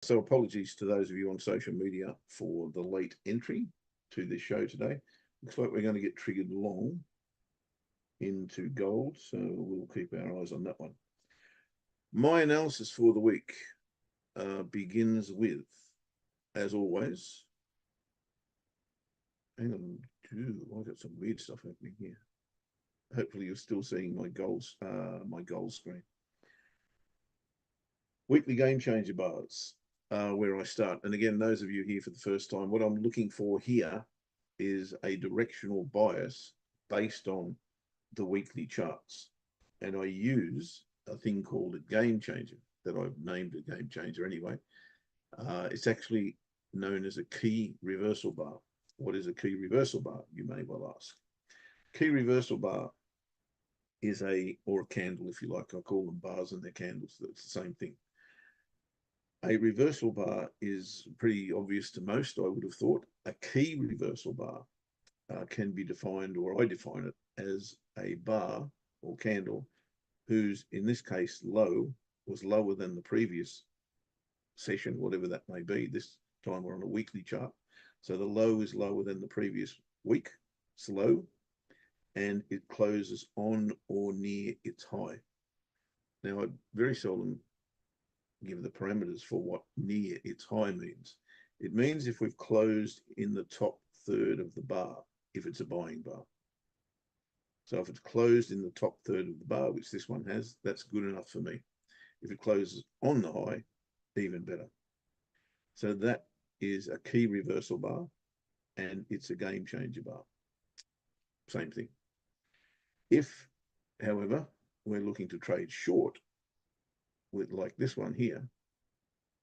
So apologies to those of you on social media for the late entry to this show today. Looks like we're going to get triggered long into gold, so we'll keep our eyes on that one. My analysis for the week begins with, as always, hang on, I've got some weird stuff happening here. Hopefully you're still seeing my goals screen. Weekly game changer bars, where I start. And again, those of you here for the first time, what I'm looking for here is a directional bias based on the weekly charts. And I use a thing called a game changer that I've named a game changer anyway. It's actually known as a key reversal bar. What is a key reversal bar? You may well ask. Key reversal bar is or a candle, if you like. I call them bars and they're candles. It's the same thing. A reversal bar is pretty obvious to most, I would have thought. A key reversal bar can be defined, or I define it, as a bar or candle whose, in this case, low was lower than the previous session, whatever that may be. This time we're on a weekly chart. So the low is lower than the previous week, it's low, and it closes on or near its high. Now, I very seldom give the parameters for what near its high means. It means if we've closed in the top third of the bar, if it's a buying bar. So if it's closed in the top third of the bar, which this one has, that's good enough for me. If it closes on the high, even better. So that is a key reversal bar, and it's a game changer bar. Same thing. If, however, we're looking to trade short, with like this one here,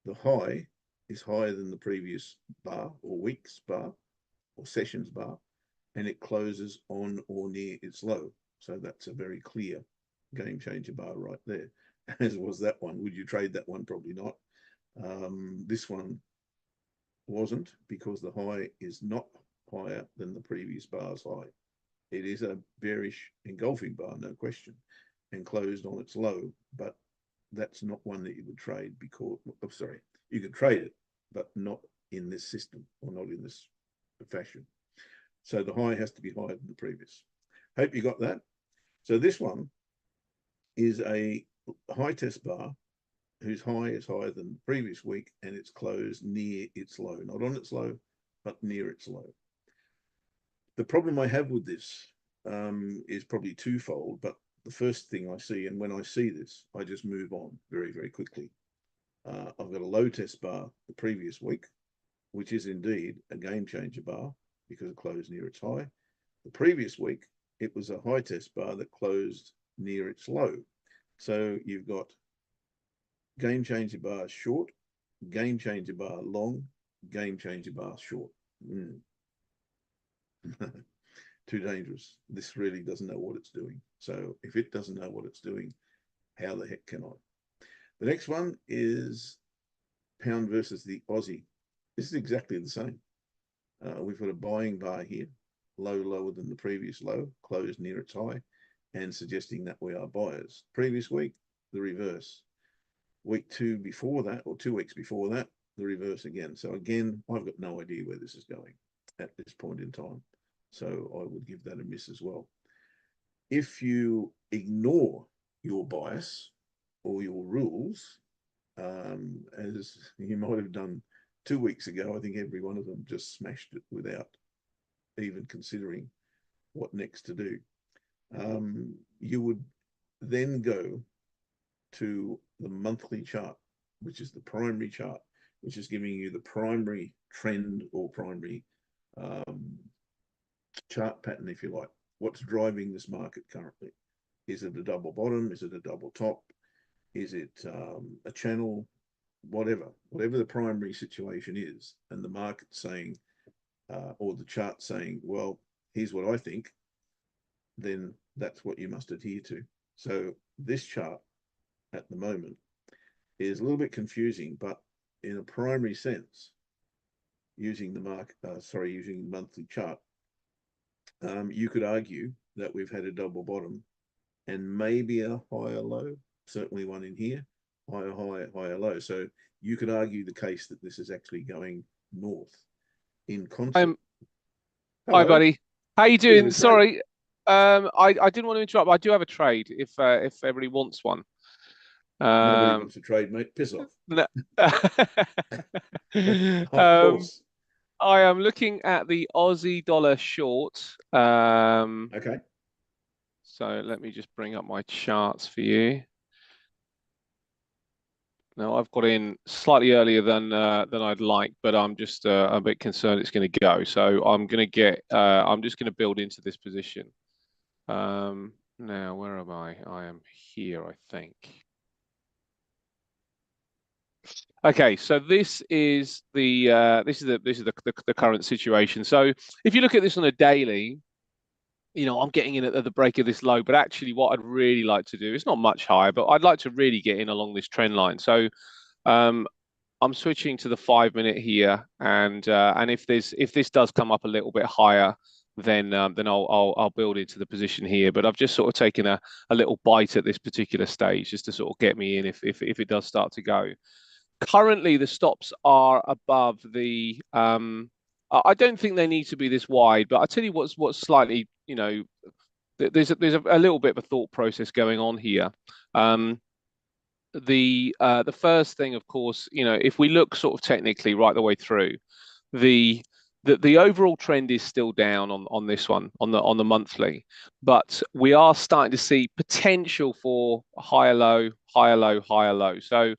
the high is higher than the previous bar or week's bar or sessions bar, and it closes on or near its low. So that's a very clear game changer bar right there, as was that one. Would you trade that one? Probably not. This one wasn't, because the high is not higher than the previous bar's high. It is a bearish engulfing bar, no question, and closed on its low, but that's not one that you would trade because, oh, sorry, you could trade it, but not in this system or not in this fashion. So the high has to be higher than the previous. Hope you got that. So this one is a high test bar whose high is higher than the previous week, and it's closed near its low, not on its low, but near its low. The problem I have with this is probably twofold, but the first thing I see, and when I see this, I just move on very, very quickly. I've got a low test bar the previous week, which is indeed a game changer bar because it closed near its high. The previous week, it was a high test bar that closed near its low. So you've got game changer bar short, game changer bar long, game changer bar short. Too dangerous. This really doesn't know what it's doing. So if it doesn't know what it's doing, how the heck can I? The next one is pound versus the Aussie. This is exactly the same. We've got a buying bar here, low lower than the previous low, closed near its high, and suggesting that we are buyers. Previous week, the reverse. Week two before that, or 2 weeks before that, the reverse again. So again, I've got no idea where this is going at this point in time. So I would give that a miss as well. If you ignore your bias or your rules, as you might have done 2 weeks ago, I think every one of them just smashed it without even considering what next to do. You would then go to the monthly chart, which is the primary chart, which is giving you the primary trend or primary chart pattern, if you like. What's driving this market currently? Is it a double bottom? Is it a double top? Is it a channel? Whatever the primary situation is, and the market saying, or the chart saying, well, here's what I think, then that's what you must adhere to. So this chart at the moment is a little bit confusing, but in a primary sense, using the using the monthly chart, you could argue that we've had a double bottom and maybe a higher low, certainly one in here, higher high, higher low. So you could argue the case that this is actually going north in concept. Um, Hi, Hello, buddy. How you bit of doing? a trade. Sorry, I didn't want to interrupt, but I do have a trade if everybody wants one. Nobody Um, wants to trade, mate. Piss off. no- Of um, course. I am looking at the Aussie dollar short. Okay. So let me just bring up my charts for you. Now I've got in slightly earlier than I'd like, but I'm just a bit concerned it's going to go. So I'm going to get. I'm just going to build into this position. Now where am I? I am here, I think. Okay, so this is the current situation. So if you look at this on a daily, I'm getting in at the break of this low, but actually what I'd really like to do, it's not much higher, but I'd like to really get in along this trend line. So um, I'm switching to the 5 minute here, and if this does come up a little bit higher, then I'll build into the position here. But I've just sort of taken a little bite at this particular stage just to sort of get me in if it does start to go. Currently, the stops are above the. I don't think they need to be this wide, but I tell you what's slightly, there's a little bit of a thought process going on here. Um, the first thing, of course, if we look sort of technically right the way through, the the overall trend is still down on this one on the monthly, but we are starting to see potential for higher low, higher low, higher low. So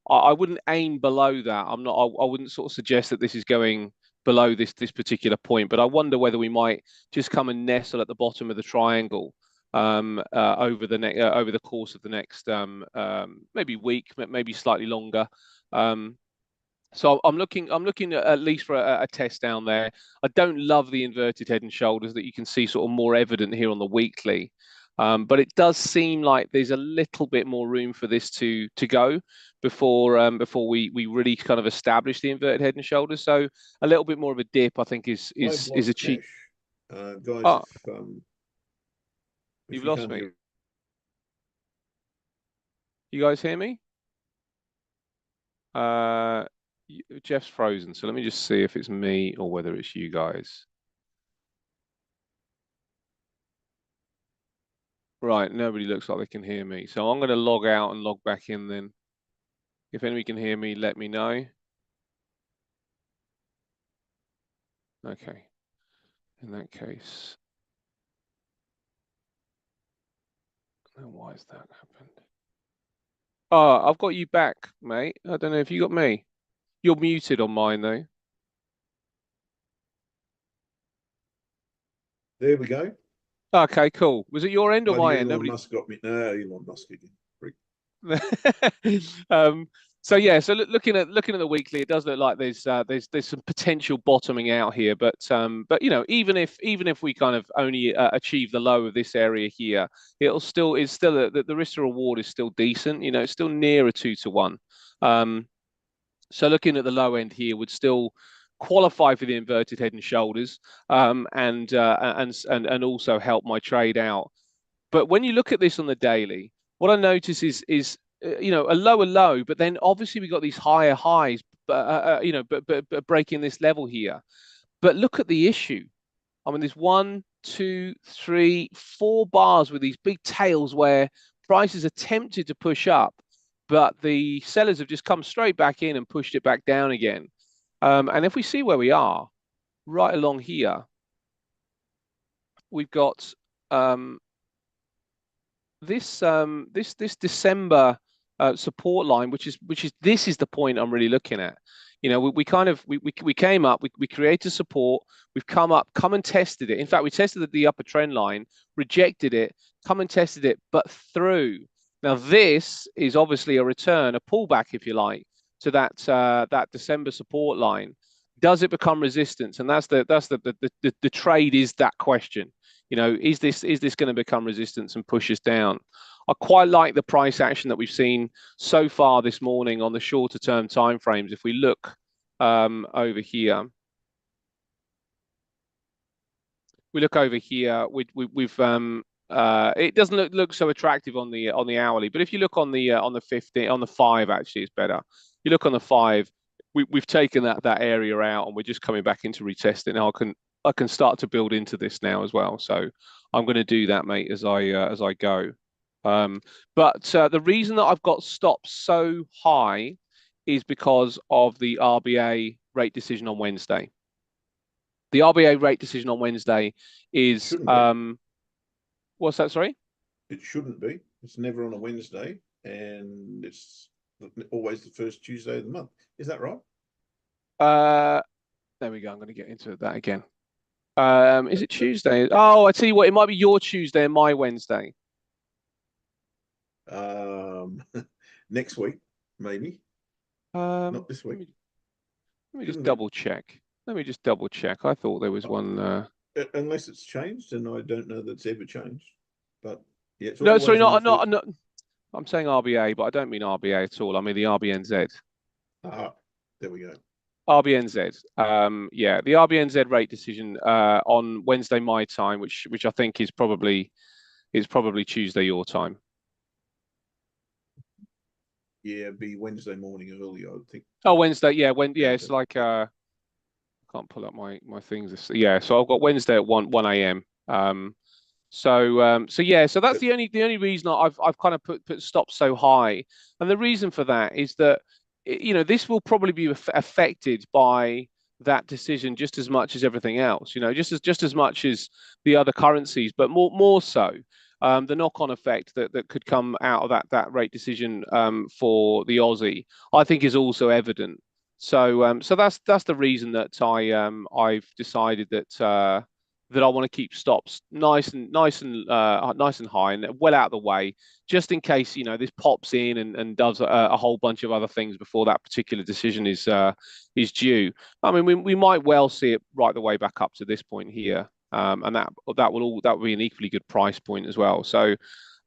I wouldn't aim below that. I'm not. I wouldn't sort of suggest that this is going below this particular point, but I wonder whether we might just come and nestle at the bottom of the triangle over the course of the next maybe week, maybe slightly longer. Um, so I'm looking at least for a test down there. I don't love the inverted head and shoulders that you can see sort of more evident here on the weekly. But it does seem like there's a little bit more room for this to go before we really kind of establish the inverted head and shoulders. So a little bit more of a dip, I think, is I've is is lost a cheap. cash. Guys, Oh, if you've you lost can't me. hear, You guys hear me? Uh, Jeff's frozen, so let me just see if it's me or whether it's you guys. Right, nobody looks like they can hear me. So I'm going to log out and log back in then. If anybody can hear me, let me know. Okay, in that case. Then why has that happened? Oh, I've got you back, mate. I don't know if you got me. You're muted on mine though. there we go. Okay, cool. Was it your end or Bloody my end? Elon Nobody. Musk got me. No, Elon Musk again. Freak. um, so yeah, so looking at the weekly, it does look like there's some potential bottoming out here, but even if we kind of only achieve the low of this area here, it's still the risk to reward is still decent. It's still near a 2 to 1. Um, so looking at the low end here would still qualify for the inverted head and shoulders, and also help my trade out. But when you look at this on the daily, what I notice is a lower low, but then obviously we got these higher highs, but breaking this level here. But look at the issue. I mean, there's 1, 2, 3, 4 bars with these big tails where prices are tempted to push up, but the sellers have just come straight back in and pushed it back down again. And if we see where we are, right along here, we've got um, this December support line, this is the point I'm really looking at. We came up, we created support, we've come and tested it. In fact, we tested the upper trend line, rejected it, come and tested it, but through. Now this is obviously a return, a pullback, if you like, to that December support line. Does it become resistance? And the trade is that question. Is this going to become resistance and push us down? I quite like the price action that we've seen so far this morning on the shorter term timeframes. If we look over here, it doesn't look so attractive on the hourly, but if you look on the 50 on the 5, actually it's better. you look on the 5, we've taken that area out, and we're just coming back into retesting. Now I can start to build into this now as well. So I'm going to do that, mate, as I go. But the reason that I've got stops so high is because of the RBA rate decision on Wednesday. The RBA rate decision on Wednesday is what's that? Sorry? It shouldn't be. It's never on a Wednesday, and it's always the first Tuesday of the month. Is that right? There we go. I'm going to get into that again. Is it Tuesday? Oh, I tell you what, it might be your Tuesday and my Wednesday. Next week, maybe. Not this week. Let me just double check. Let me just double check. I thought there was one. Unless it's changed, and I don't know that's ever changed. But yeah, it's No, sorry, not. not. I'm saying RBA, but I don't mean RBA at all. I mean the RBNZ. There we go. RBNZ. Yeah, the RBNZ rate decision on Wednesday my time, which I think is probably Tuesday your time. Yeah, be Wednesday morning early, I would think. Oh, Wednesday. Yeah, it's like I can't pull up my things. Yeah, so I've got Wednesday at 1 a.m. So yeah, so that's the only reason I've kind of put stops so high, and the reason for that is that this will probably be affected by that decision just as much as everything else. Just as much as the other currencies, but more so. The knock-on effect that could come out of that rate decision for the Aussie, I think, is also evident. So that's the reason that I've decided that I want to keep stops nice and high and well out of the way, just in case this pops in and does a whole bunch of other things before that particular decision is due. I mean, we might well see it right the way back up to this point here, and that will be an equally good price point as well. So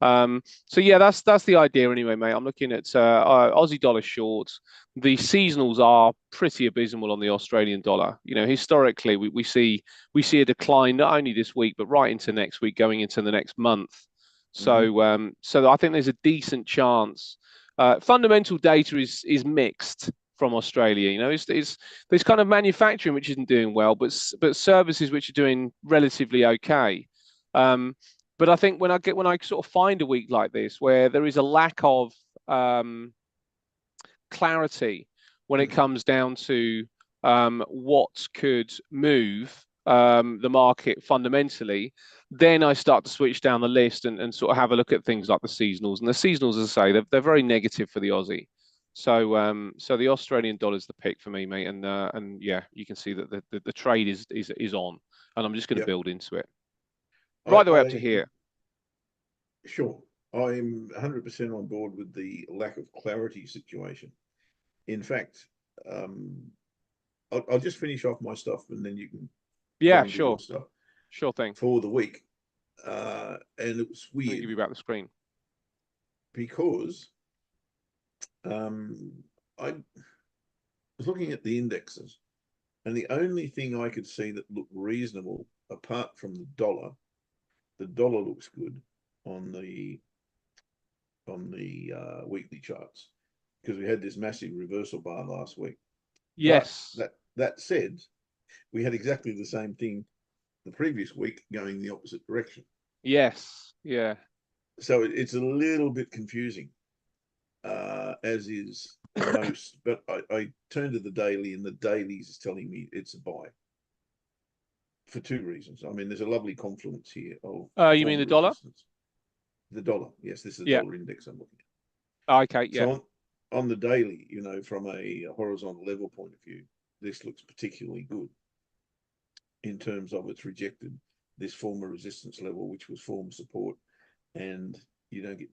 yeah, that's the idea anyway, mate. I'm looking at Aussie dollar shorts. The seasonals are pretty abysmal on the Australian dollar. Historically, we see a decline not only this week but right into next week, going into the next month. So so I think there's a decent chance. Fundamental data is mixed from Australia. There's kind of manufacturing which isn't doing well, but services which are doing relatively okay. But I think when I sort of find a week like this where there is a lack of clarity when it comes down to what could move the market fundamentally, then I start to switch down the list and sort of have a look at things like the seasonals. And the seasonals, as I say, they're very negative for the Aussie. So the Australian dollar is the pick for me, mate. And yeah, you can see that the trade is on, and I'm just going to build into it. Right the way up to here. Sure. I'm 100% on board with the lack of clarity situation. In fact, I'll just finish off my stuff and then you can. Yeah, sure. Sure thing. For the week. And it was weird. I'll give you back the screen. Because I was looking at the indexes, and the only thing I could see that looked reasonable, apart from the dollar looks good on the weekly charts, because we had this massive reversal bar last week. Yes. But that said, we had exactly the same thing the previous week going the opposite direction. Yes. Yeah. So it's a little bit confusing, as is most. But I turned to the daily, and the dailies is telling me it's a buy for two reasons. I mean, there's a lovely confluence here of. You mean the dollar? The dollar, yes. This is the dollar index I'm looking at. Okay, yeah. So on the daily, from a horizontal level point of view, this looks particularly good in terms of it's rejected this former resistance level, which was former support, and you don't get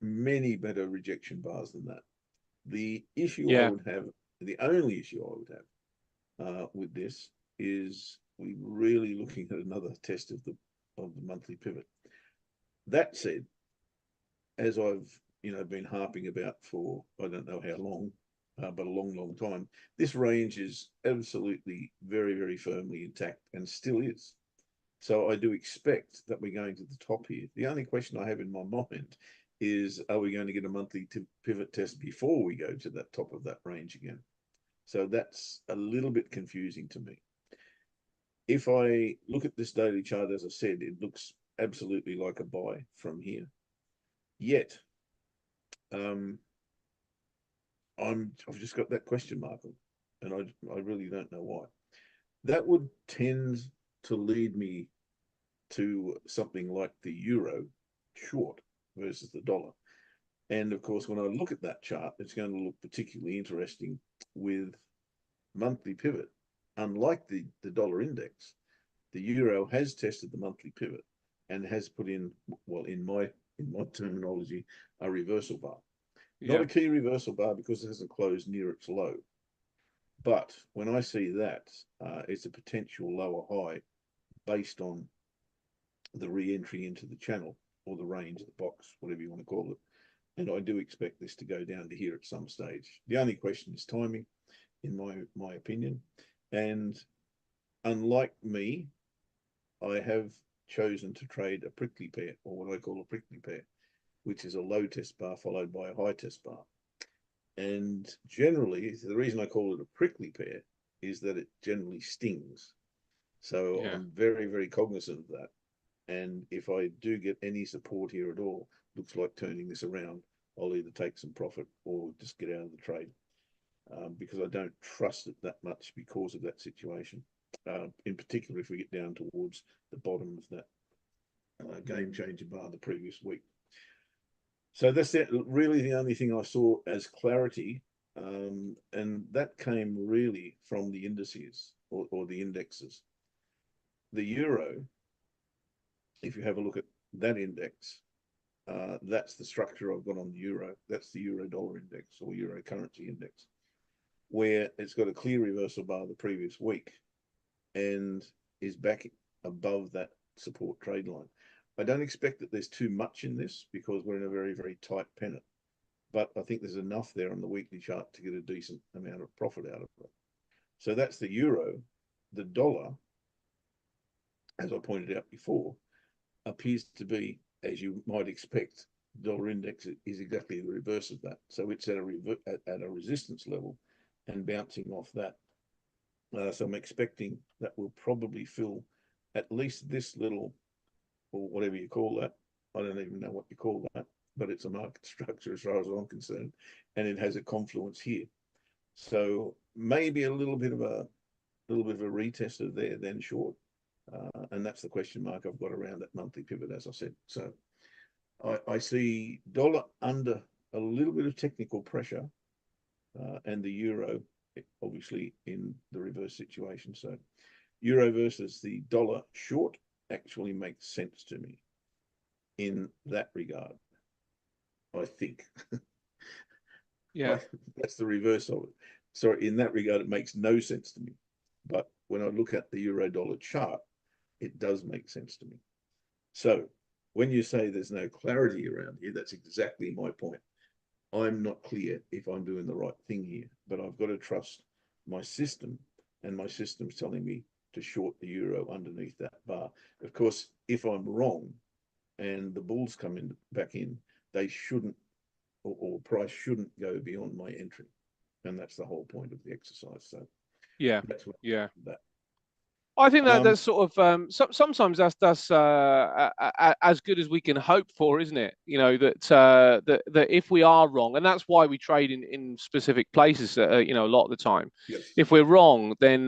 many better rejection bars than that. The issue I would have, the only issue I would have with this is we're really looking at another test of the monthly pivot. That said, as I've been harping about for I don't know how long, but a long time, this range is absolutely very, very firmly intact and still is. So I do expect that we're going to the top here. The only question I have in my mind is, are we going to get a monthly pivot test before we go to that top of that range again? So that's a little bit confusing to me. If I look at this daily chart, as I said, it looks absolutely like a buy from here. Yet, I've just got that question mark, and I really don't know why. That would tend to lead me to something like the euro short versus the dollar. And of course, when I look at that chart, it's going to look particularly interesting with monthly pivot. Unlike the dollar index, the euro has tested the monthly pivot and has put in, well, in my terminology, a reversal bar. Not a key reversal bar because it hasn't closed near its low. But when I see that, it's a potential lower high based on the re-entry into the channel or the range, the box, whatever you want to call it. And I do expect this to go down to here at some stage. The only question is timing, in my opinion. And unlike me, I have chosen to trade a prickly pair, or what I call a prickly pair, which is a low test bar followed by a high test bar. And generally, the reason I call it a prickly pair is that it generally stings. So I'm very, very cognizant of that. And if I do get any support here at all, looks like turning this around, I'll either take some profit or just get out of the trade, because I don't trust it that much because of that situation. In particular, if we get down towards the bottom of that game changer bar the previous week. So that's really the only thing I saw as clarity, and that came really from the indices or the indexes. The euro, if you have a look at that index, that's the structure I've got on the euro. That's the euro dollar index or euro currency index, where it's got a clear reversal bar the previous week and is back above that support trade line. I don't expect that there's too much in this because we're in a very, very tight pennant, but I think there's enough there on the weekly chart to get a decent amount of profit out of it. So that's the euro. The dollar, as I pointed out before, appears to be, as you might expect, the dollar index is exactly the reverse of that. So it's at a resistance level and bouncing off that. So I'm expecting that will probably fill at least this little, or whatever you call that. I don't even know what you call that, but it's a market structure as far as I'm concerned, and it has a confluence here. So maybe a little bit of a retester there, then short, and that's the question mark I've got around that monthly pivot, as I said. So I see dollar under a little bit of technical pressure, and the euro obviously in the reverse situation. So euro versus the dollar short actually makes sense to me in that regard, I think. Yeah. That's the reverse of it. Sorry, in that regard, it makes no sense to me. But when I look at the euro dollar chart, it does make sense to me. So when you say there's no clarity around here, that's exactly my point. I'm not clear if I'm doing the right thing here, but I've got to trust my system, and my system's telling me to short the euro underneath that bar. Of course, if I'm wrong and the bulls come in back in, they shouldn't, or price shouldn't go beyond my entry. And that's the whole point of the exercise. So that's what that. I think that's sort of sometimes that's as good as we can hope for, isn't it? You know, that if we are wrong, and that's why we trade in specific places, you know, a lot of the time. Yes. If we're wrong, then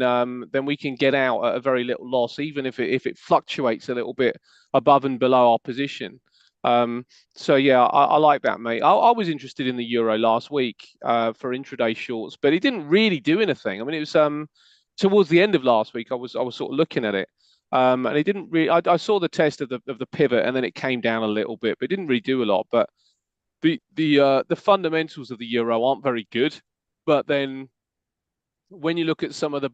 we can get out at a very little loss, even if it fluctuates a little bit above and below our position. So yeah, I like that, mate. I was interested in the euro last week for intraday shorts, but it didn't really do anything. I mean, it was towards the end of last week, I was sort of looking at it, and it didn't really. I saw the test of the pivot, and then it came down a little bit, but it didn't really do a lot. But the fundamentals of the euro aren't very good. But then when you look at some of the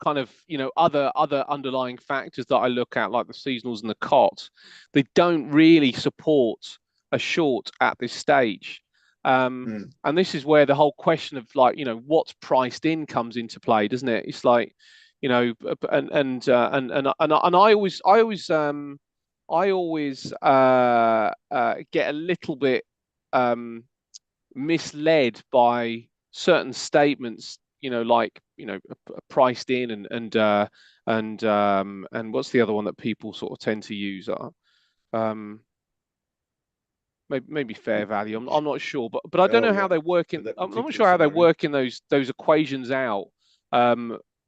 kind of, you know, other underlying factors that I look at, like the seasonals and the COT, they don't really support a short at this stage. And this is where the whole question of, like, you know, what's priced in comes into play, doesn't it? It's like, you know, and I always get a little bit misled by certain statements, like priced in and what's the other one that people sort of tend to use? Um, maybe fair value. I'm not sure, but I don't Oh, know how right. they work in. For that I'm not particular sure how they scenario. work in those equations out.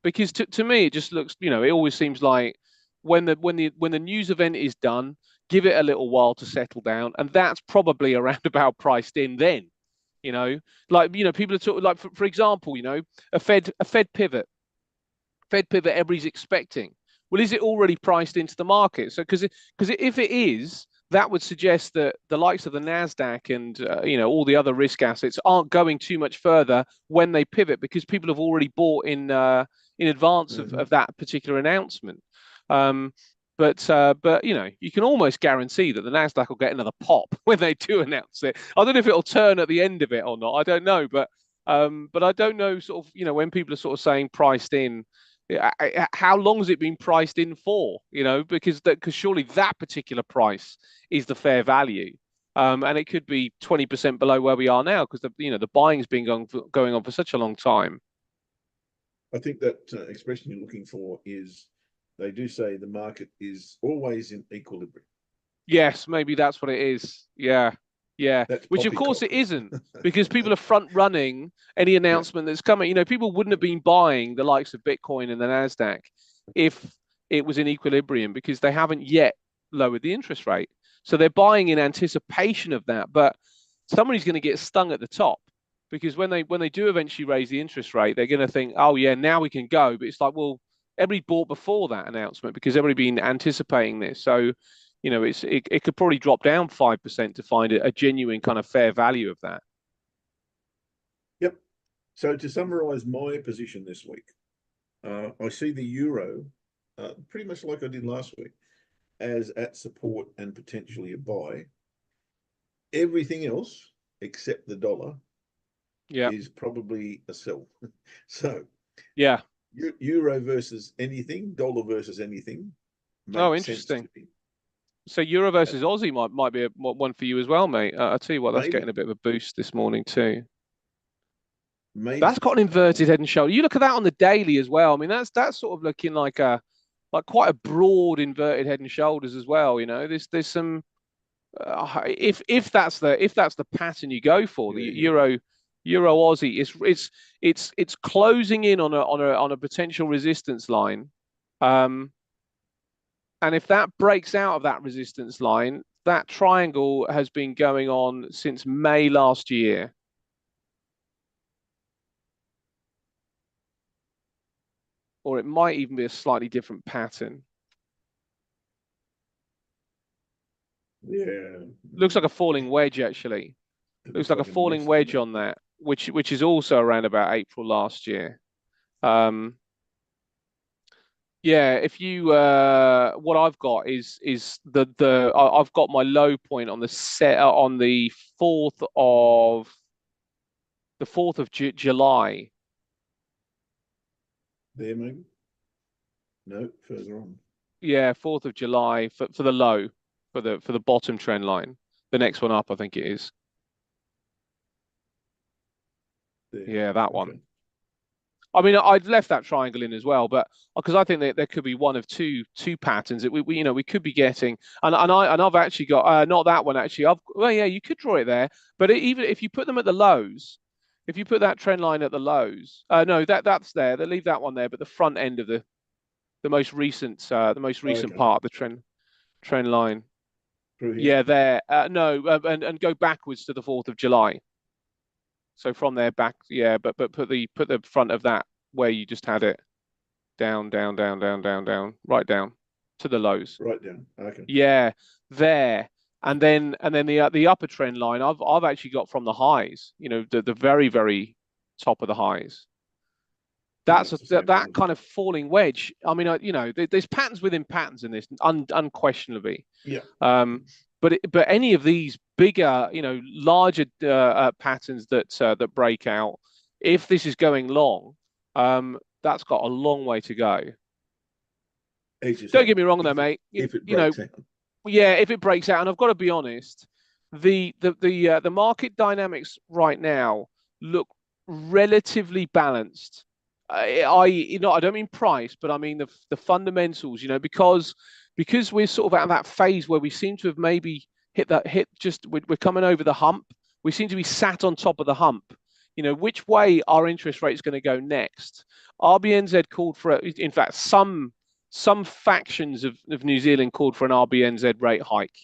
Because to me it just looks, it always seems like when the news event is done, give it a little while to settle down, and that's probably around about priced in then. Like people are talking, like for example, a Fed pivot everybody's expecting. Well, is it already priced into the market? So because if it is, that would suggest that the likes of the Nasdaq and all the other risk assets aren't going too much further when they pivot, because people have already bought in advance of that particular announcement. Um, but you can almost guarantee that the Nasdaq will get another pop when they do announce it. I don't know if it'll turn at the end of it or not. I don't know, but I don't know, sort of, when people are sort of saying priced in, how long has it been priced in for? Because surely that particular price is the fair value, and it could be 20% below where we are now, because the buying's been going on for such a long time. I think that expression you're looking for is, they do say the market is always in equilibrium. Yes, maybe that's what it is. Yeah, yeah. That's Which of course it poppycock. isn't, because people are front running any Yeah. announcement that's coming. People wouldn't have been buying the likes of Bitcoin and the Nasdaq if it was in equilibrium, because they haven't yet lowered the interest rate. So they're buying in anticipation of that. But somebody's going to get stung at the top, because when they do eventually raise the interest rate, they're going to think, oh yeah, now we can go. But it's like, well, everybody bought before that announcement because everybody been anticipating this. So it could probably drop down 5% to find a genuine kind of fair value of that. Yep. So to summarize my position this week, I see the euro pretty much like I did last week, as at support and potentially a buy. Everything else except the dollar Yeah, is probably a sell. So yeah. euro versus anything, dollar versus anything Oh, makes sense to interesting. me. So Euro versus Aussie might be one for you as well, mate. I'll tell you what, that's Maybe, getting a bit of a boost this morning too. That's maybe. got an inverted head and shoulder. You look at that on the daily as well. I mean, that's sort of looking like quite a broad inverted head and shoulders as well. There's some if that's the pattern you go for, the Yeah. Euro Aussie, it's closing in on a potential resistance line. And if that breaks out of that resistance line, that triangle has been going on since May last year. Or it might even be a slightly different pattern. Yeah. Looks like a falling wedge, actually. Looks like a Like a falling mess, wedge doesn't it? on that, which is also around about April last year. Um, yeah, if you what I've got is I've got my low point on on the 4th of July. There, maybe. No, further on. Yeah, 4th of July for the low, for the bottom trend line. The next one up, I think it is. There. Yeah, that Okay. one. I mean, I'd left that triangle in as well, but because I think that there could be one of two patterns that we could be getting, and I've actually got not that one actually. Well, yeah, you could draw it there, but even if you put them at the lows, if you put that trend line at the lows, no, that's there. They leave that one there, but the front end of the most recent Okay. part of the trend line. Through here. Yeah, there. No, and go backwards to the 4th of July. So from there back, yeah, but put the front of that where you just had it down, down, down, down, down, down, right down to the lows. Right down. Okay. Yeah, there. And then the upper trend line I've actually got from the highs, the very, very top of the highs. That's the same That one. kind of falling wedge. I mean, there's patterns within patterns in this, unquestionably. Yeah. But any of these bigger, larger patterns that break out, if this is going long, that's got a long way to go. Don't get me wrong, though, mate. If it breaks out. Yeah, if it breaks out, and I've got to be honest, the market dynamics right now look relatively balanced. I don't mean price, but I mean the fundamentals. Because we're sort of at that phase where we seem to have maybe we're coming over the hump. We seem to be sat on top of the hump. Which way our interest rate is going to go next. RBNZ called for, in fact, some factions of New Zealand called for an RBNZ rate hike,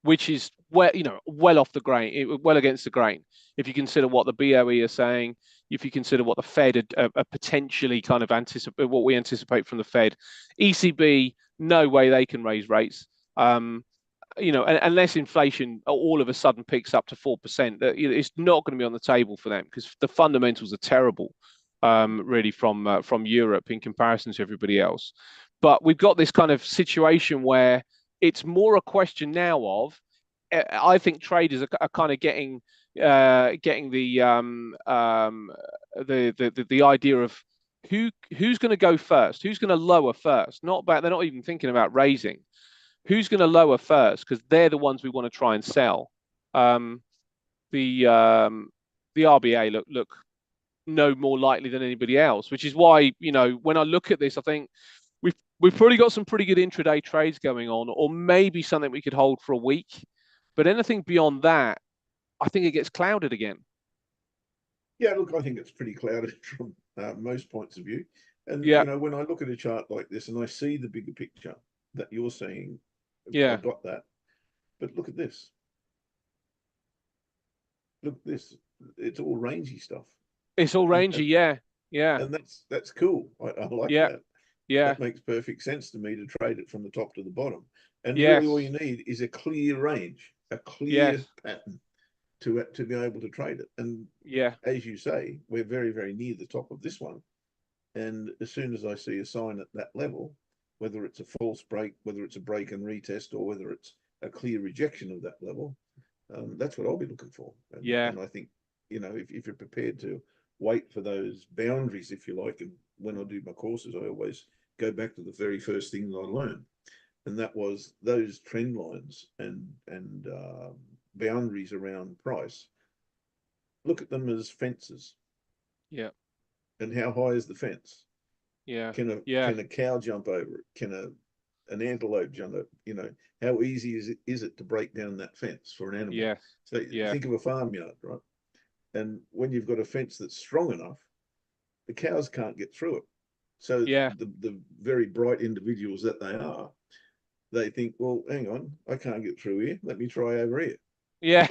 which is well off the grain, well against the grain. If you consider what the BOE are saying, if you consider what the Fed are potentially kind of anticipate, what we anticipate from the Fed, ECB, no way they can raise rates. Unless inflation all of a sudden picks up to 4%, it's not going to be on the table for them because the fundamentals are terrible, really from Europe in comparison to everybody else. But we've got this kind of situation where it's more a question now of, I think traders are kind of getting the idea of who's going to go first, who's going to lower first. They're not even thinking about raising. Who's going to lower first? Because they're the ones we want to try and sell. The RBA look no more likely than anybody else, which is why when I look at this, I think we've probably got some pretty good intraday trades going on, or maybe something we could hold for a week. But anything beyond that, I think it gets clouded again. Yeah, look, I think it's pretty clouded from most points of view. And when I look at a chart like this and I see the bigger picture that you're seeing, I got that. But look at this. Look at this. It's all rangy stuff. It's all rangy, yeah. And that's cool. I like that. Yeah. That makes perfect sense to me to trade it from the top to the bottom. And really all you need is a clear range, a clear pattern to be able to trade it. And as you say, we're very, very near the top of this one. And as soon as I see a sign at that level, whether it's a false break, whether it's a break and retest, or whether it's a clear rejection of that level, that's what I'll be looking for. And I think, if you're prepared to wait for those boundaries, if you like, and when I do my courses, I always go back to the very first thing that I learned, and that was those trend lines and boundaries around price. Look at them as fences. Yeah. And how high is the fence? Yeah. Can a cow jump over it? Can an antelope jump over? How easy is it to break down that fence for an animal? Yeah. So think of a farmyard, right? And when you've got a fence that's strong enough, the cows can't get through it. So the very bright individuals that they are, they think, well, hang on, I can't get through here. Let me try over here. Yeah,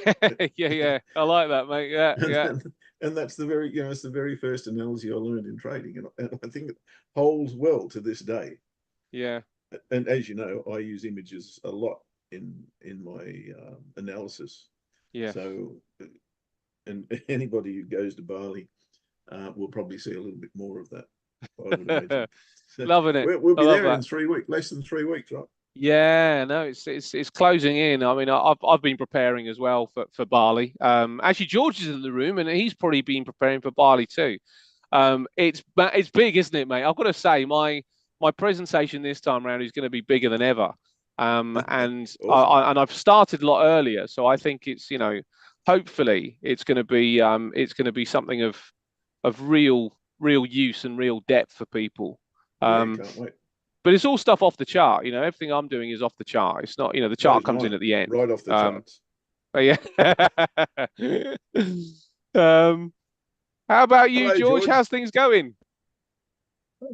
yeah. I like that, mate. Yeah. And that's the very, it's the very first analogy I learned in trading, and I think it holds well to this day. Yeah. And as you know, I use images a lot in my analysis. Yeah. So, and anybody who goes to Bali will probably see a little bit more of that, I would imagine. So loving it. We'll be there in 3 weeks, less than 3 weeks, right? Yeah, no, it's closing in. I mean, I've been preparing as well for Bali. Actually, George is in the room, and he's probably been preparing for Bali too. It's big, isn't it, mate? I've got to say, my presentation this time around is going to be bigger than ever. And awesome. I've started a lot earlier, so I think it's hopefully it's going to be something of real use and real depth for people. Can't wait. But it's all stuff off the chart. Everything I'm doing is off the chart. It's not, the chart comes in at the end. Right off the charts. Yeah. How about you, Hello, George? How's things going?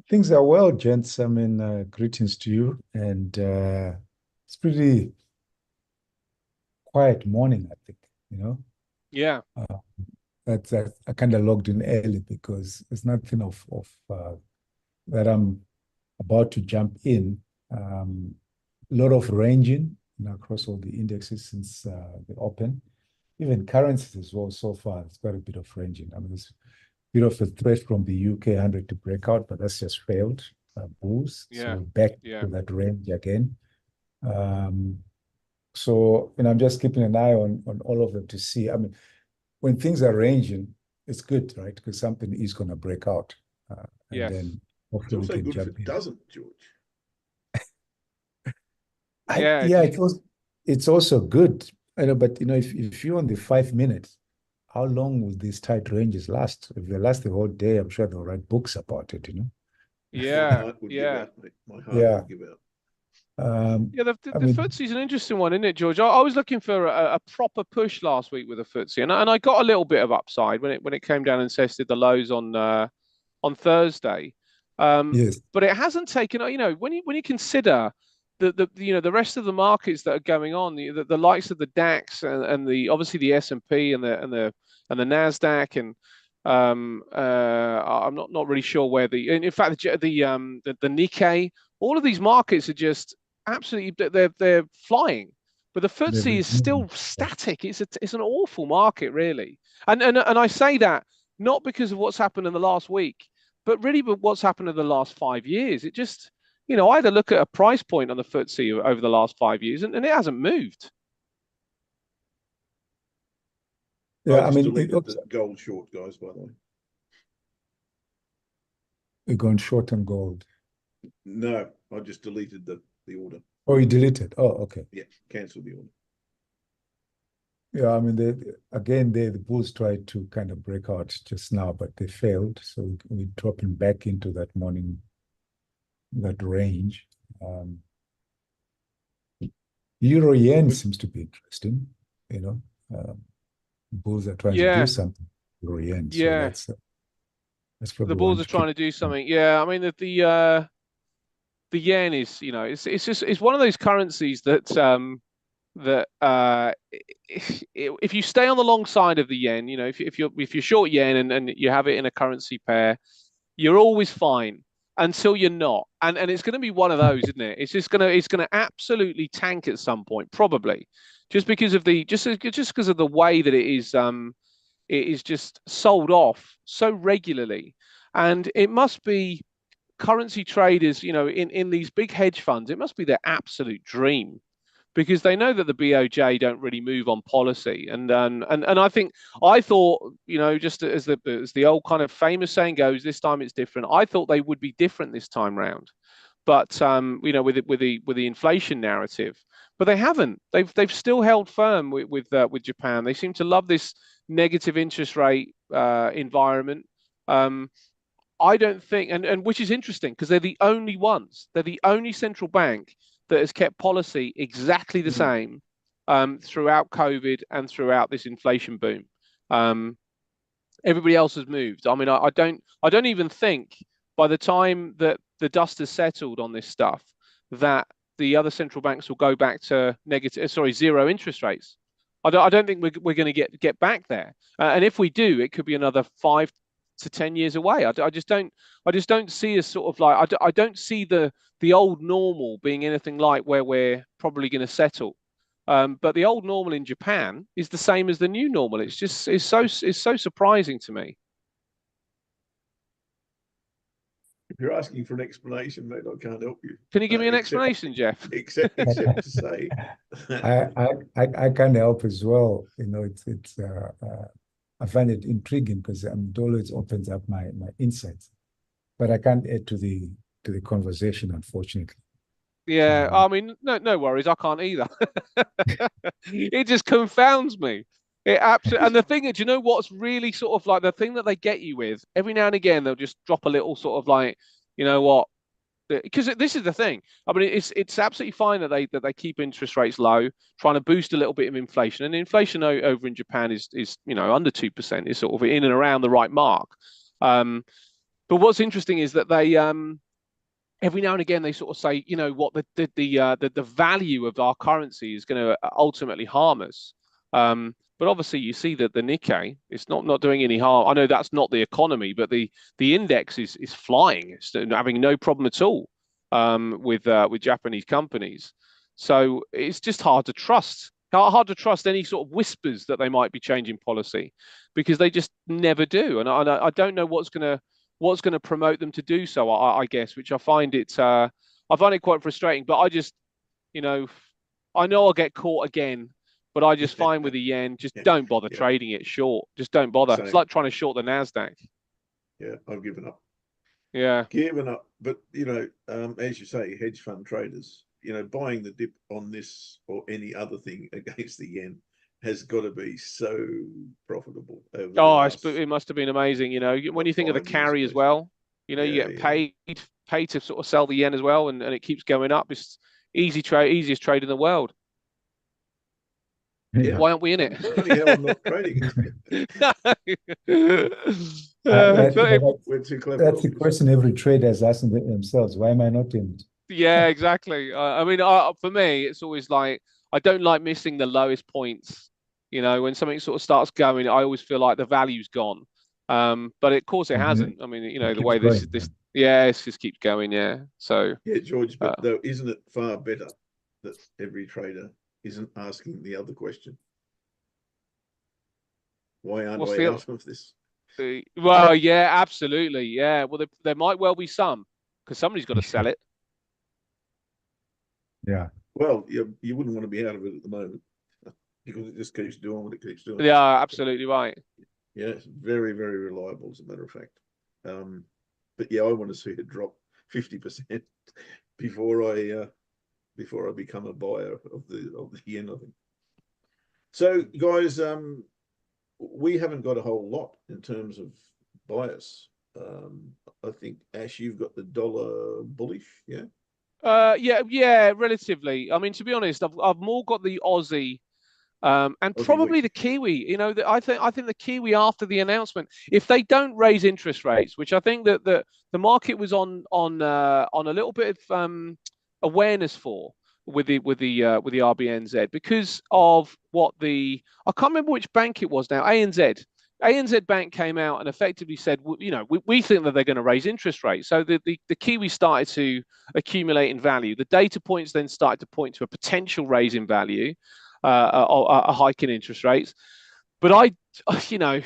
Things are well, gents. I mean, greetings to you. And it's pretty quiet morning, I think, Yeah. That's I kind of logged in early because there's nothing of that I'm about to jump in. A lot of ranging across all the indexes since the open. Even currencies as well so far, it's got a bit of ranging. I mean, there's a bit of a threat from the UK 100 to break out, but that's just failed. Bulls. Yeah. So back to that range again. So, I'm just keeping an eye on all of them to see. I mean, when things are ranging, it's good, right? Because something is going to break out. And then hopefully it's also good if it doesn't, George. It's also good, I know, but if you're on the 5 minutes, how long will these tight ranges last? If they last the whole day, I'm sure they'll write books about it, Yeah, My heart would give yeah. out, mate. My heart Yeah. would give out. Yeah, the I mean, FTSE's an interesting one, isn't it, George? I was looking for a proper push last week with the FTSE, and I got a little bit of upside when it came down and tested the lows on Thursday. yes, But it hasn't taken, when you consider the rest of the markets that are going on, the likes of the DAX and the obviously the S&P and the Nasdaq and I'm not really sure where in fact the Nikkei, all of these markets are just absolutely they're flying. But the FTSE is still static. It's an awful market, really. And I say that not because of what's happened in the last week, but really with what's happened in the last 5 years. It just, I had to look at a price point on the FTSE over the last 5 years, and it hasn't moved. yeah. I I just mean, deleted the gold short, guys, by the way. we're going short on gold. No, I just deleted the order. Oh, you deleted. Oh, okay. Yeah, cancel the order. Yeah, I mean, the bulls tried to kind of break out just now, but they failed. So we're dropping back into that range. Euro yen seems to be interesting. Bulls are trying to do something. Euro yen, so Yeah. that's probably The bulls one are to trying to do something. Yeah, I mean the yen is, it's one of those currencies that if you stay on the long side of the yen, if you're short yen and you have it in a currency pair, you're always fine until you're not. And it's going to be one of those, isn't it? It's going to absolutely tank at some point, probably, just because of the way that it is just sold off so regularly. And it must be currency traders, in these big hedge funds, it must be their absolute dream because they know that the BOJ don't really move on policy. And I thought, just as the old kind of famous saying goes, this time it's different. I thought they would be different this time round, but with the inflation narrative, but they haven't. They've still held firm with Japan. They seem to love this negative interest rate environment. I don't think, and which is interesting because they're the only ones. They're the only central bank that has kept policy exactly the same throughout COVID and throughout this inflation boom. Everybody else has moved. I mean, I don't even think by the time that the dust has settled on this stuff that the other central banks will go back to zero interest rates. I don't think we're going to get back there. And if we do, it could be another 5 to 10 years away. I just don't see a sort of like I don't see the old normal being anything like where we're probably going to settle. But the old normal in Japan is the same as the new normal. It's so surprising to me. If you're asking for an explanation, mate, I can't help you. Can you give me an explanation, Jeff? Except to say, I can't help as well. It's I find it intriguing because it always opens up my insights, but I can't add to the conversation, unfortunately. Yeah, I mean, no worries. I can't either. It just confounds me. It absolutely. And the thing is, do you know what's really sort of like the thing that they get you with? Every now and again, they'll just drop a little sort of like, you know what? Because this is the thing. I mean, it's absolutely fine that they keep interest rates low, trying to boost a little bit of inflation. And inflation over in Japan is under 2%, is sort of in and around the right mark. But what's interesting is that they every now and again they sort of say, what the value of our currency is going to ultimately harm us. But obviously, you see that the Nikkei is not doing any harm. I know that's not the economy, but the index is flying. It's having no problem at all with Japanese companies. So it's just hard to trust. Hard to trust any sort of whispers that they might be changing policy because they just never do. And I don't know what's going to promote them to do so. I guess, which I find it quite frustrating. But I just, I know I'll get caught again. But I just find with the yen, just don't bother trading it short. Just don't bother. Same. It's like trying to short the Nasdaq. Yeah, I've given up. Yeah, given up. But as you say, hedge fund traders, buying the dip on this or any other thing against the yen has got to be so profitable. Over the Oh, last, it must have been amazing. You know, when you think of the 5 years, carry as please. well, you know, you Yeah, get yeah. paid to sort of sell the yen as well, and it keeps going up. It's easiest trade in the world. Yeah. Why aren't we in it? Funny how I'm not trading it. We're too clever. That's the question every trader is asking themselves. Why am I not in it? Yeah, exactly. I mean, for me, it's always like I don't like missing the lowest points. You know, when something sort of starts going, I always feel like the value's gone. But of course, it hasn't. I mean, you know, It the keeps way going. yeah, it just keeps going. Yeah. So, Yeah, George, uh, but though, isn't it far better that every trader isn't asking the other question? Why aren't what's I the out of this? well, yeah, absolutely. Yeah. Well, there might well be some because somebody's got to sell it. Yeah. Well, you wouldn't want to be out of it at the moment because it just keeps doing what it keeps doing. Yeah, absolutely right. Yeah, it's very, very reliable, as a matter of fact. But yeah, I want to see it drop 50% before I become a buyer of the yen, I think. So, guys, we haven't got a whole lot in terms of bias. I think Ash, you've got the dollar bullish, yeah. Yeah, relatively. I mean, to be honest, I've more got the Aussie, and Aussie probably weak. the Kiwi. You know, I think the Kiwi after the announcement, if they don't raise interest rates, which I think that the market was on a little bit of awareness for with the RBNZ because of what I can't remember which bank it was now, ANZ. ANZ Bank came out and effectively said, you know, we think that they're going to raise interest rates. So the Kiwi started to accumulate in value. The data points then started to point to a potential raise in value, a hike in interest rates. But you know,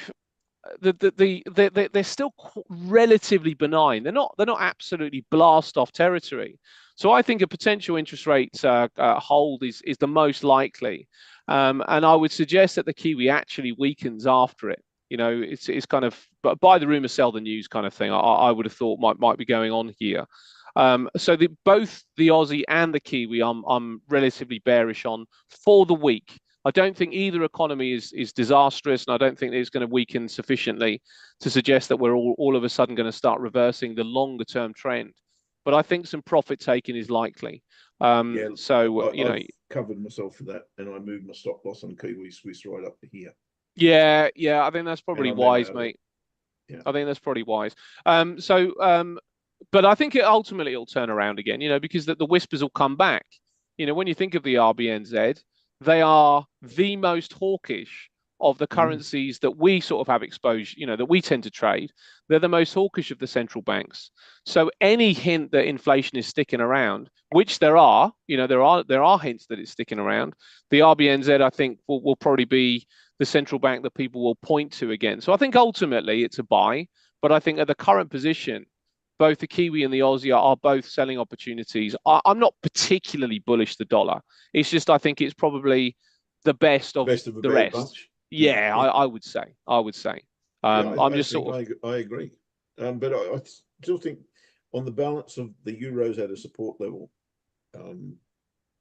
they're still relatively benign. They're not absolutely blast off territory. So I think a potential interest rate hold is the most likely, and I would suggest that the Kiwi actually weakens after it. You know, it's kind of buy the rumor, sell the news kind of thing. I would have thought might be going on here. So both the Aussie and the Kiwi, I'm relatively bearish on for the week. I don't think either economy is disastrous, and I don't think it's going to weaken sufficiently to suggest that we're all of a sudden going to start reversing the longer term trend. But I think some profit taking is likely. Yeah, so you know, I've covered myself for that, and I moved my stop loss on Kiwi Swiss right up to here. Yeah, I think that's probably wise, mate. Yeah. I think that's probably wise. But I think ultimately it'll turn around again, you know, because the whispers will come back. You know, when you think of the RBNZ, they are the most hawkish of the currencies that we sort of have exposure, you know, that we tend to trade. They're the most hawkish of the central banks. So any hint that inflation is sticking around, which there are, you know, there are hints that it's sticking around. The RBNZ, I think, will probably be the central bank that people will point to again. So I think ultimately it's a buy, but I think at the current position, both the Kiwi and the Aussie are both selling opportunities. I'm not particularly bullish the dollar. It's just I think it's probably the best of a the bad rest. bunch. Yeah, I would say. I'm just sort of. I agree. But I still think on the balance of the euros at a support level,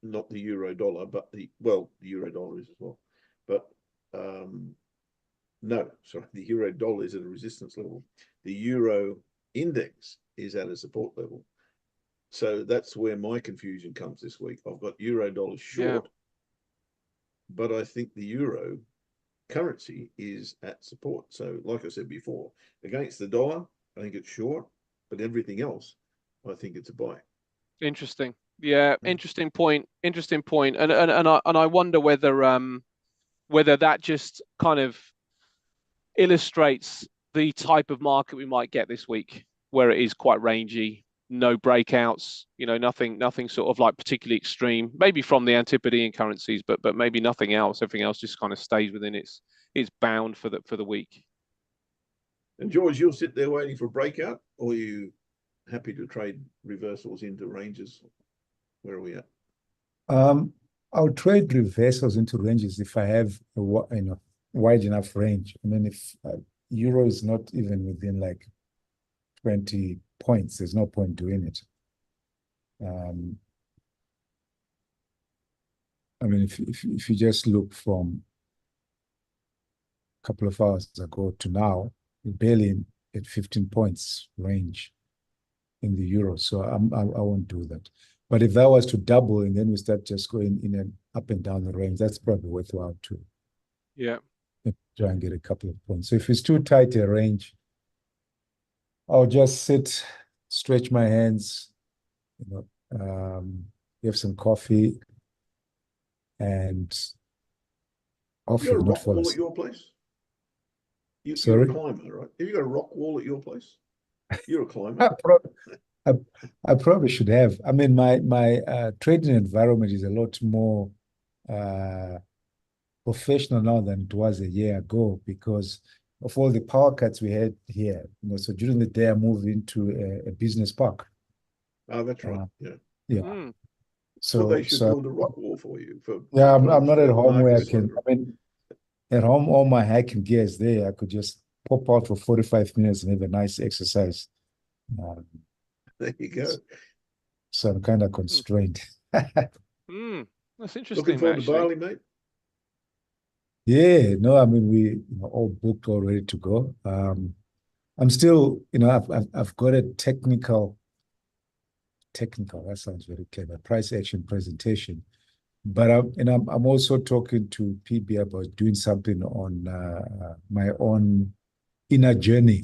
not the euro dollar, but the euro dollar is as well. But no, sorry, the euro dollar is at a resistance level. The euro index is at a support level. So that's where my confusion comes this week. I've got euro dollar short, but I think the euro currency is at support. So, like I said before, against the dollar, I think it's short, but everything else, I think it's a buy. Interesting. Yeah, interesting point. Interesting point. And I wonder whether that just kind of illustrates the type of market we might get this week, where it is quite rangy, no breakouts, you know, nothing sort of like particularly extreme, maybe from the Antipodean currencies, but maybe nothing else. Everything else just kind of stays within its bound for the week. And George, you'll sit there waiting for a breakout, or are you happy to trade reversals into ranges? Where are we at? I'll trade reversals into ranges if I have a wide enough range. I mean, if euro is not even within like 20 points, there's no point doing it. I mean, if you just look from couple of hours ago to now, we're barely at 15 points range in the euro. So I won't do that. But if that was to double and then we start just going in and up and down the range, that's probably worthwhile too. Yeah. Try and get a couple of points. So if it's too tight a range, I'll just sit, stretch my hands, have some coffee, and off You got a not rock fall wall at asleep. your place? You're Sorry? a climber, right? Have you got a rock wall at your place? You're a climber. I probably should have. I mean, my trading environment is a lot more professional now than it was a year ago because of all the power cuts we had here. So during the day, I moved into a business park. Oh, that's right. Yeah. Mm. So they should build a rock wall for you. I'm not at home where I Marcus can. I mean, at home, all my hiking gear is there. I could just pop out for 45 minutes and have a nice exercise. There you go. So I'm kind of constrained. That's interesting. Looking forward to Bali, mate. Yeah, no, I mean we all booked, all ready to go. I'm still, I've got a technical. That sounds very clever. Price action presentation, but I'm also talking to PB about doing something on my own inner journey,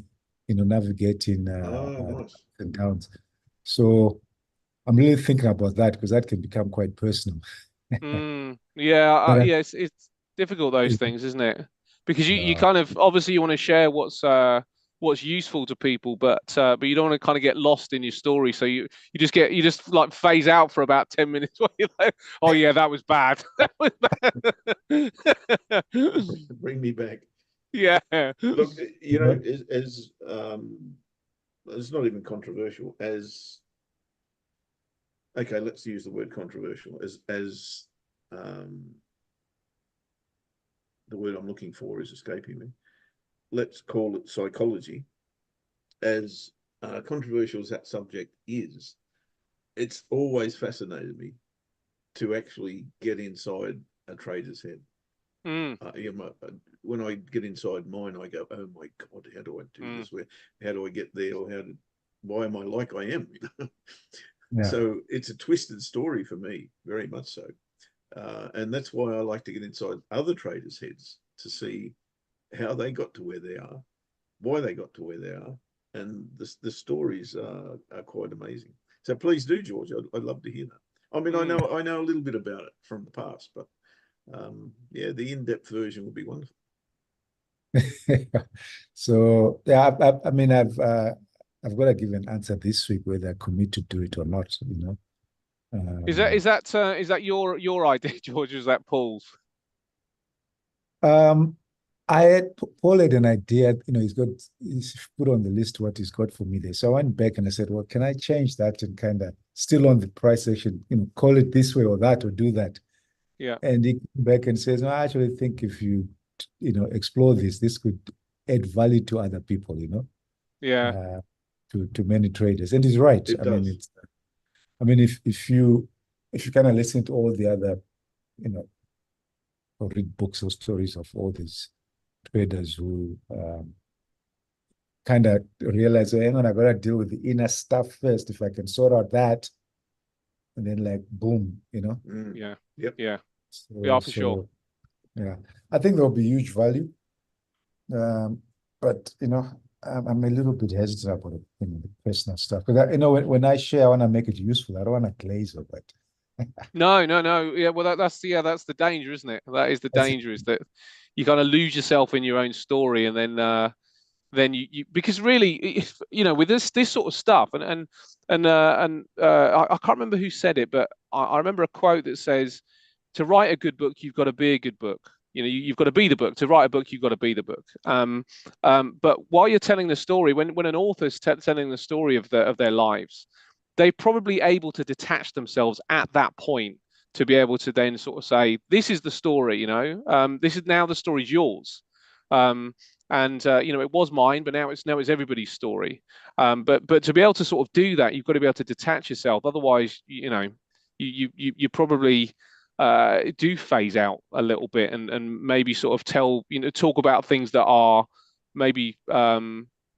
navigating Nice. and downs. So I'm really thinking about that because that can become quite personal. Yeah, it's difficult, those things, isn't it? Because you kind of obviously you want to share what's useful to people, but you don't want to kind of get lost in your story. So you just like phase out for about 10 minutes where you're like, oh yeah, that was bad. That was bad. Bring me back. Yeah. Look, as it's not even controversial as. Okay, let's use the word controversial as the word I'm looking for is escaping me. Let's call it psychology. As controversial as that subject is, it's always fascinated me to actually get inside a trader's head. When I get inside mine, I go, "Oh my God, how do I do this? How do I get there? Or why am I like I am?" Yeah. So it's a twisted story for me, very much so. And that's why I like to get inside other traders' heads to see how they got to where they are, why they got to where they are, and the stories are quite amazing. So please do, George. I'd love to hear that. I mean, I know a little bit about it from the past, but the in-depth version would be wonderful. So I mean, I've got to give an answer this week whether I commit to do it or not. Is that your idea, George? Or is that Paul's? I had Paul had an idea. He's put on the list what he's got for me there. So I went back and I said, well, can I change that and kind of still on the price section, call it this way or that or do that? Yeah. And he came back and says, no, I actually think if you explore this could add value to other people, Yeah. To many traders. And he's right. I mean, if you kind of listen to all the other, or read books or stories of all these traders who kind of realize, oh, hang on, I gotta deal with the inner stuff first. If I can sort out that, and then like boom, Yeah. Yep. Yeah. For sure. Yeah, I think there'll be huge value. But I'm a little bit hesitant about the personal stuff because when I share, I want to make it useful. I don't want to glaze over it. No. Yeah, well, that's the danger, isn't it? That is the danger, is that you kind of lose yourself in your own story, and then you because really, with this sort of stuff, and I can't remember who said it, but I remember a quote that says, "To write a good book, you've got to be a good book. You've got to be the book. To write a book, you've got to be the book." But while you're telling the story, when an author's telling the story of their lives, they're probably able to detach themselves at that point to be able to then sort of say, "This is the story. This is now the story's yours." It was mine, but now it's everybody's story. But to be able to sort of do that, you've got to be able to detach yourself. Otherwise, you probably do phase out a little bit and maybe sort of talk about things that are maybe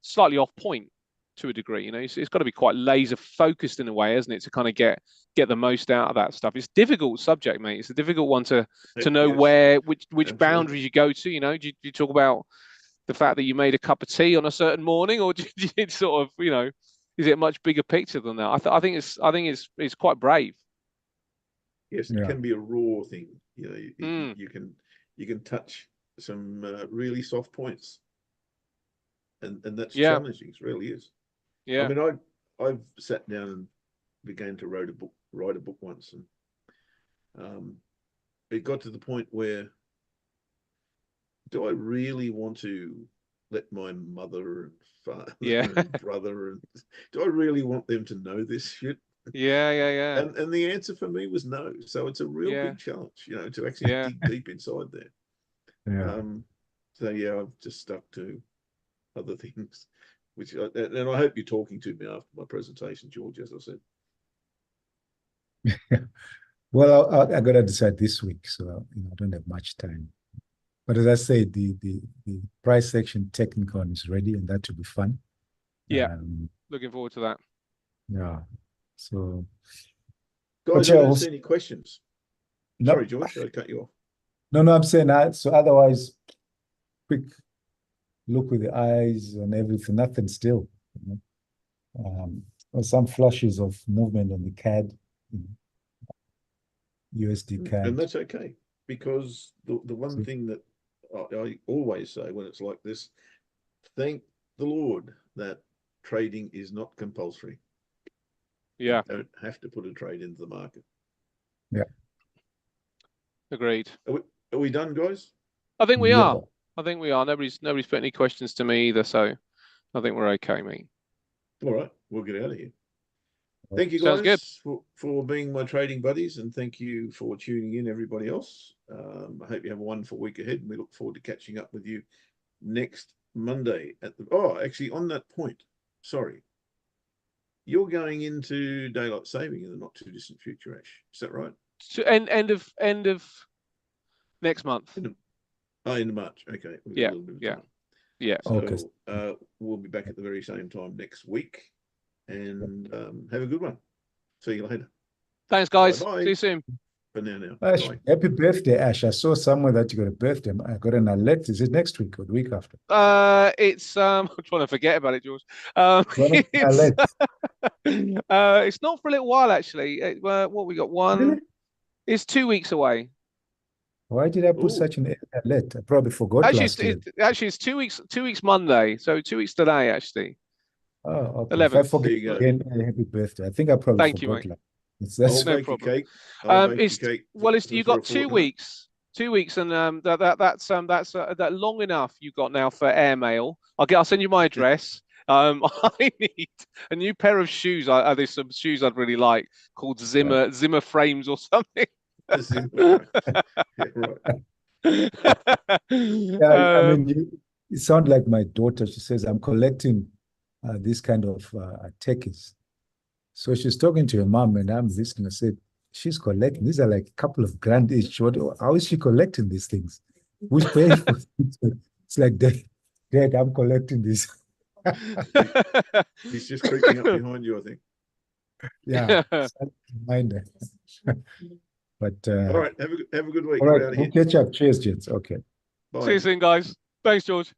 slightly off point to a degree. You know, it's got to be quite laser focused in a way, isn't it, to kind of get the most out of that stuff. It's a difficult subject, mate. It's a difficult one to know which boundaries you go to. You know, do you talk about the fact that you made a cup of tea on a certain morning, or do you sort of, you know, is it a much bigger picture than that? I think it's quite brave. Yes, it can be a raw thing. You know, you can touch some really soft points, and that's challenging. It really is. Yeah. I mean, I've sat down and began to write a book once, and it got to the point where, do I really want to let my mother and father and brother, and do I really want them to know this shit? Yeah. And the answer for me was no. So it's a real big challenge, you know, to actually dig deep inside there. Yeah. So yeah, I've just stuck to other things, and I hope you're talking to me after my presentation, George, as I said. Well, I got to decide this week, so you know, I don't have much time. But as I say, the price section technical is ready, and that will be fun. Yeah, looking forward to that. Yeah. So, guys, I don't see any questions. No, sorry, George, did I cut you off? No, I'm saying that. So otherwise, quick look with the eyes and everything. Nothing still. You know? Some flashes of movement on the CAD, you know, USD CAD, and that's okay, because the one thing that I always say when it's like this, thank the Lord that trading is not compulsory. Yeah. You don't have to put a trade into the market. Yeah. Agreed. Are we done, guys? I think we are. I think we are. Nobody's put any questions to me either, so I think we're okay, mate. All right, we'll get out of here. Thank you guys for being my trading buddies, and thank you for tuning in, everybody else. I hope you have a wonderful week ahead, and we look forward to catching up with you next Monday actually, on that point, sorry. You're going into daylight saving in the not too distant future, Ash. Is that right? So end of next month. In March. Okay. Yeah. So okay. We'll be back at the very same time next week, and have a good one. See you later. Thanks, guys. Bye-bye. See you soon. For now. Ash, Bye. happy birthday, Ash. I saw somewhere that you got a birthday. I got an alert. Is it next week or the week after? It's I'm trying to forget about it, George. It's not for a little while, actually. What we got? One. Really? It's 2 weeks away. Why did I put such an alert? I probably forgot last year. Actually, it's 2 weeks. 2 weeks Monday. So 2 weeks today, actually. Oh, okay. 11th. If I forget again, happy birthday. I think I probably forgot. You, mate. That's no problem. You've got 2 weeks. 2 weeks, and that's that long enough. You've got now for airmail. I'll send you my address. I need a new pair of shoes. There's some shoes I'd really like called Zimmer frames or something. Yeah, I mean, you sound like my daughter. She says, I'm collecting this kind of techies. So she's talking to her mom, and I'm listening. I said, she's collecting. These are like a couple of grand each. How is she collecting these things? Who's paying for it? It's like, Dad, I'm collecting this. He's just creeping up behind you, I think. Yeah. Reminder. But all right, have a good week. All right, we'll catch up. Cheers, gents. Okay. Bye. See you soon, guys. Thanks, George.